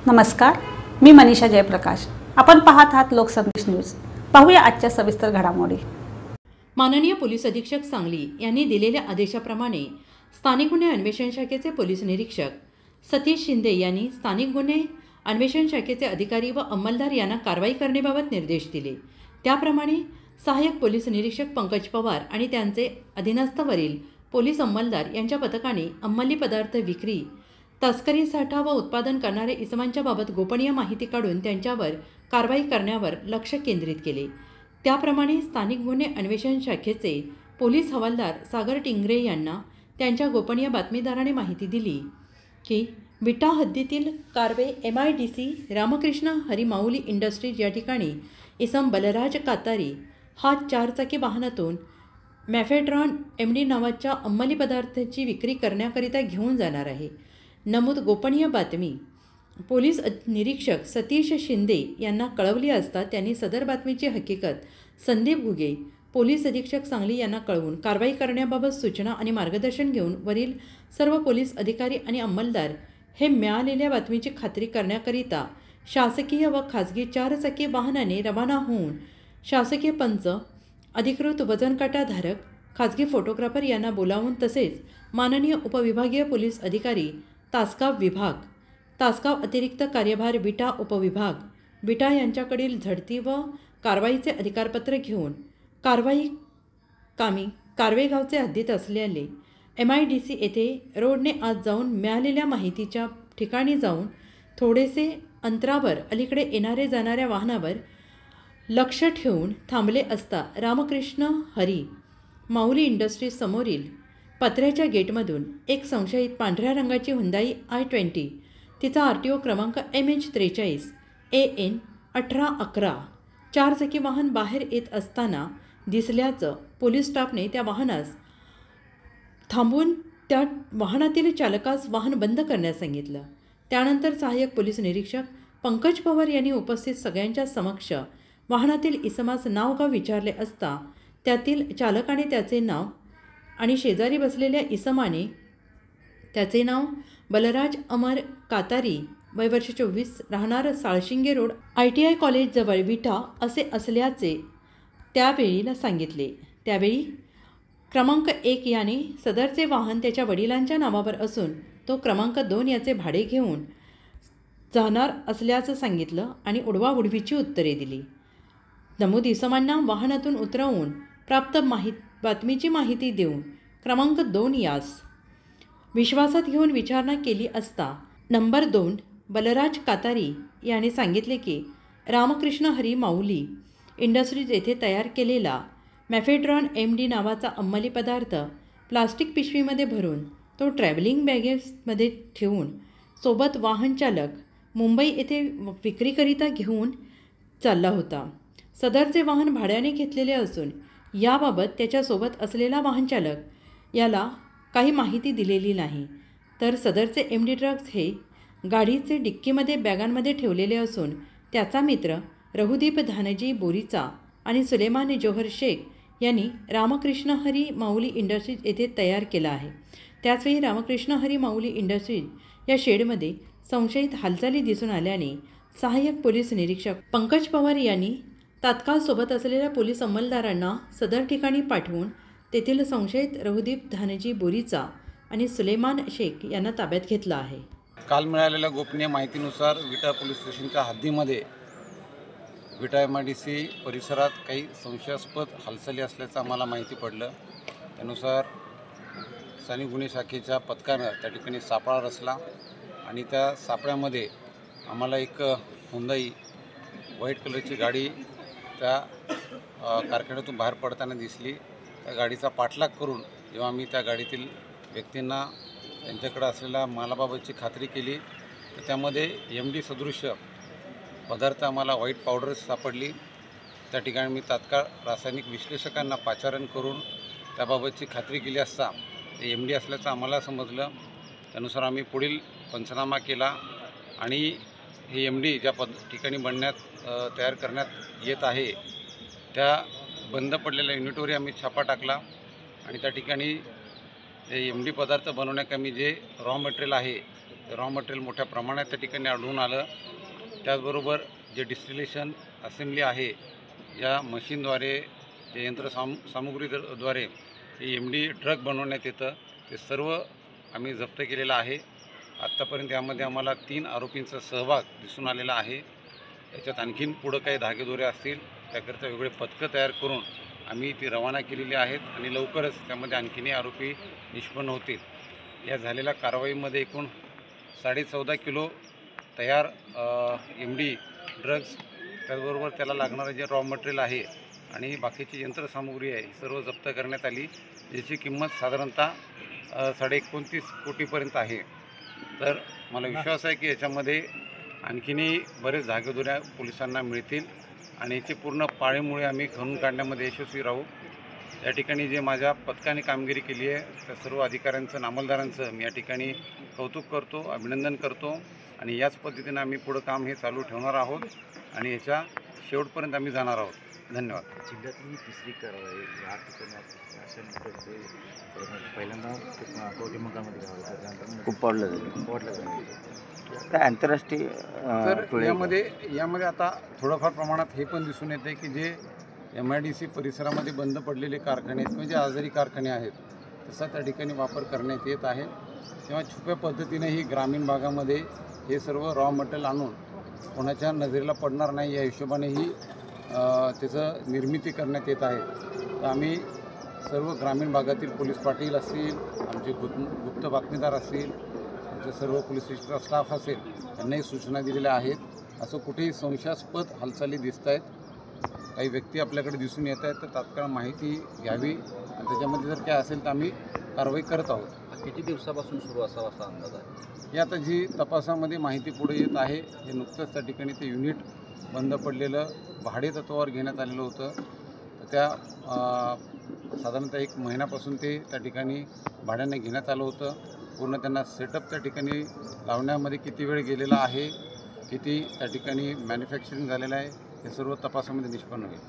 नमस्कार, मी मनीषा जयप्रकाश। आपण पाहत आहात लोकसंदेश न्यूज। पाहूया आजच्या सविस्तर घडामोडी। माननीय पोलीस अधीक्षक सांगली यांनी दिलेल्या आदेशाप्रमाणे स्थानिक गुन्हे अन्वेषण शाखेचे पोलीस निरीक्षक सतीश शिंदे यांनी स्थानिक गुन्हे अन्वेषण शाखेचे अधिकारी व अंमलदार यांना कारवाई करण्याबाबत निर्देश दिले। त्याप्रमाणे सहाय्यक पोलीस निरीक्षक पंकज पवार आणि त्यांचे अधीनस्थवरील पोलीस अंमलदार यांच्या पथकाने अंमली पदार्थ विक्री, तस्करी, साठा व उत्पादन करणारे इसमांच्या बाबत गोपनीय माहिती काढून त्यांच्यावर कारवाई करण्यावर लक्ष केंद्रित केले। त्याप्रमाणे स्थानिक गुन्हे अन्वेषण शाखेचे पोलीस हवालदार सागर टिंगरे यांना त्यांच्या गोपनीय बातमीदाराने माहिती दिली की विटा हद्दीतील कारवे MIDC रामकृष्ण हरी माऊली इंडस्ट्रीज या ठिकाणी इसम बलराज कातारी हा 4 चाकी वाहनातून मॅफेड्रॉन MD नावाच्या अंमली पदार्थाची विक्री करण्याकरिता घेऊन जाणार आहे। नमूद गोपनीय बातमी पोलीस निरीक्षक सतीश शिंदे यांना कळवली असता त्यांनी सदर बातमीची हकीकत संदीप घुगे पोलीस अधीक्षक सांगली यांना कळवून कारवाई करण्याबाबत सूचना आणि मार्गदर्शन घेऊन वरील सर्व पोलीस अधिकारी आणि अंमलदार हे मिळालेल्या बातमीची खात्री करण्याकरिता शासकीय व खाजगी 4 चाकी वाहनाने रवाना होऊन शासकीय पंच, अधिकृत वजनकाटाधारक, खाजगी फोटोग्राफर यांना बोलावून तसेच माननीय उपविभागीय पोलीस अधिकारी तासगाव विभाग, तासगाव अतिरिक्त कार्यभार विटा उपविभाग, विटा यांच्याकडील झडती व कारवाईचे अधिकारपत्र घेऊन कारवाई कामी कारवेगावचे हद्दीत असलेले MIDC येथे रोडने आज जाऊन मिळालेल्या माहितीच्या ठिकाणी जाऊन थोडेसे अंतरावर अलीकडे येणारे जाणाऱ्या वाहनावर लक्ष ठेवून थांबले असता रामकृष्ण हरी माऊली इंडस्ट्रीज समोरील पत्र्याच्या गेटमधून एक संशयित पांढऱ्या रंगाची हुंदाई I-20 तिचा RTO क्रमांक MH43 AN 1811 4 चाकी वाहन बाहेर येत असताना दिसल्याचं पोलीस स्टाफने त्या वाहनास थांबवून त्या वाहनातील चालकास वाहन बंद करण्यास सांगितलं। त्यानंतर सहाय्यक पोलीस निरीक्षक पंकज पवार यांनी उपस्थित सगळ्यांच्या समक्ष वाहनातील इसमास नाव गाव विचारले असता त्यातील चालकाने त्याचे नाव आणि शेजारी बसलेल्या इसमाने त्याचे नाव बलराज अमर कातारी वय वर्ष 24 राहणार साळशिंगे रोड ITI कॉलेजजवळ विटा असे असल्याचे त्यावेळीला सांगितले। त्यावेळी क्रमांक 1 याने सदरचे वाहन त्याच्या वडिलांच्या नावावर असून तो क्रमांक 2 याचे भाडे घेऊन जाणार असल्याचं सांगितलं आणि उडवाउडवीची उत्तरे दिली। नमूद इसमांना वाहनातून उतरवून प्राप्त बातमीची माहिती देऊन क्रमांक 2 यास विश्वासात घेऊन विचारणा केली असता नंबर 2 बलराज कातारी याने सांगितले की रामकृष्ण हरी माऊली इंडस्ट्रीज येथे तयार केलेला मॅफेड्रॉन MD नावाचा अंमली पदार्थ प्लास्टिक पिशवीमध्ये भरून तो ट्रॅव्हलिंग बॅगेसमध्ये ठेवून सोबत वाहन चालक मुंबई येथे विक्रीकरिता घेऊन चालला होता। सदरचे वाहन भाड्याने घेतलेले असून याबाबत त्याच्यासोबत असलेला वाहन चालक याला काही माहिती दिलेली नाही। तर सदरचे MD ड्रग्ज हे गाडीचे डिक्कीमध्ये बॅगांमध्ये ठेवलेले असून त्याचा मित्र रहुदीप धानजी बोरीचा आणि सुलेमान जोहर शेख यांनी रामकृष्ण हरी माऊली इंडस्ट्रीज येथे तयार केला आहे। त्याचवेळी रामकृष्ण हरी माऊली इंडस्ट्रीज या शेडमध्ये संशयित हालचाली दिसून आल्याने सहाय्यक पोलीस निरीक्षक पंकज पवार यांनी तात्काळ सोबत असलेल्या पोलीस अंमलदारांना सदर ठिकाणी पाठवून तेथील संशयित रहुदीप धानजी बोरीचा आणि सुलेमान शेख यांना ताब्यात घेतलं आहे। काल मिळालेल्या गोपनीय माहितीनुसार विटा पोलीस स्टेशनच्या हद्दीमध्ये विटा MIDC परिसरात काही संशयास्पद हालचाली असल्याचं आम्हाला माहिती पडलं। त्यानुसार स्थानिक गुन्हे शाखेच्या पथकानं त्या ठिकाणी सापळा रचला आणि त्या सापळ्यामध्ये आम्हाला एक हुंदाई व्हाईट कलरची गाडी त्या कारखान्यातून बाहेर पडताना दिसली। त्या गाडीचा पाठलाग करून जेव्हा आम्ही त्या गाडीतील व्यक्तींना त्यांच्याकडे असलेल्या मालाबाबतची खात्री केली तर त्यामध्ये MD सदृश्य पदार्थ आम्हाला व्हाईट पावडर सापडली। त्या ठिकाणी मी तात्काळ रासायनिक विश्लेषकांना पाचारण करून त्याबाबतची खात्री केली असता ते MD असल्याचं आम्हाला समजलं। त्यानुसार आम्ही पुढील पंचनामा केला आणि हे MD ज्या ठिकाणी तयार करण्यात येत आहे त्या बंद पडलेल्या युनिटवरही आम्ही छापा टाकला आणि त्या ठिकाणी MD पदार्थ बनवण्याकरता जे रॉ मटेरियल आहे रॉ मटेरियल मोठ्या प्रमाणात त्या ठिकाणी आढळून आलं. त्याचबरोबर जे डिस्टिलेशन असेंब्ली आहे या मशीनद्वारे जे सामुग्रीद्वारे MD ड्रग बनवण्यात येतं ते सर्व आम्ही जप्त केलेलं आहे. आत्तापर्यंत यामध्ये आम्हाला 3 आरोपींचा सहभाग दिसून आलेला आहे. याच्यात आणखीन पुढं काही धागेदोरे असतील त्याकरिता वेगळे पथकं तयार करून आम्ही ती रवाना केलेली आहेत आणि लवकरच त्यामध्ये आणखीनही आरोपी निष्पन्न होतील. या झालेल्या कारवाईमध्ये एकूण 14.5 किलो तयार MD ड्रग्ज, त्याचबरोबर त्याला लागणारं जे रॉ मटेरियल आहे आणि बाकीची यंत्रसामुग्री आहे ही सर्व जप्त करण्यात आली, ज्याची किंमत साधारणतः 29.5 कोटीपर्यंत आहे. तर मला विश्वास आहे की याच्यामध्ये आणखीनही बरेच धागेदोऱ्या पोलिसांना मिळतील आणि याची पूर्ण पाळेमुळे आम्ही खणून काढण्यामध्ये यशस्वी राहू. या ठिकाणी जे माझ्या पथकाने कामगिरी केली आहे त्या सर्व अधिकाऱ्यांचं आणि अंमलदारांचं मी या ठिकाणी कौतुक करतो, अभिनंदन करतो आणि याच पद्धतीने आम्ही पुढं काम हे चालू ठेवणार आहोत आणि याच्या शेवटपर्यंत आम्ही जाणार आहोत. धन्यवाद. जिल्ह्यातली ही तिसरी कारवाई या ठिकाणी अशा प्रकारचे पहिल्यांदा कवठेमंकाळमध्ये गावाला त्यानंतर कुपवाडला झाले काय आंतरराष्ट्रीय तर यामध्ये आता थोडंफार प्रमाणात हे पण दिसून येते की जे MIDC परिसरामध्ये बंद पडलेले कारखाने आहेत किंवा जे आजारी कारखाने आहेत तसा त्या ठिकाणी वापर करण्यात येत आहे किंवा छुप्या पद्धतीने ही ग्रामीण भागामध्ये हे सर्व रॉ मटेरियल आणून कोणाच्या नजरेला पडणार नाही या हिशोबानेही त्याचं निर्मिती करण्यात येत आहे. तर आम्ही सर्व ग्रामीण भागातील पोलीस पाटील असतील, आमचे गुप्त बातमीदार असतील, आमचे सर्व पोलीस स्टेशनचा स्टाफ असेल यांनाही सूचना दिलेल्या आहेत. असं कुठेही संशयास्पद हालचाली दिसत आहेत, काही व्यक्ती आपल्याकडे दिसून येत आहेत तर तात्काळ माहिती घ्यावी आणि त्याच्यामध्ये जर काय असेल तर आम्ही कारवाई करत आहोत. किती दिवसापासून सुरू असावा असा अंदाज आहे? ही आता जी तपासामध्ये माहिती पुढे येत आहे हे नुकतंच त्या ठिकाणी ते युनिट बंद पडलेलं भाडे तत्वावर घेण्यात आलेलं होतं. तर त्या साधारणतः 1 महिन्यापासून ते त्या ठिकाणी भाड्याने घेण्यात आलं होतं. पूर्ण त्यांना सेटअप त्या ठिकाणी लावण्यामध्ये किती वेळ गेलेला आहे, किती त्या ठिकाणी मॅन्युफॅक्चरिंग झालेलं आहे हे सर्व तपासामध्ये निष्पन्न होईल.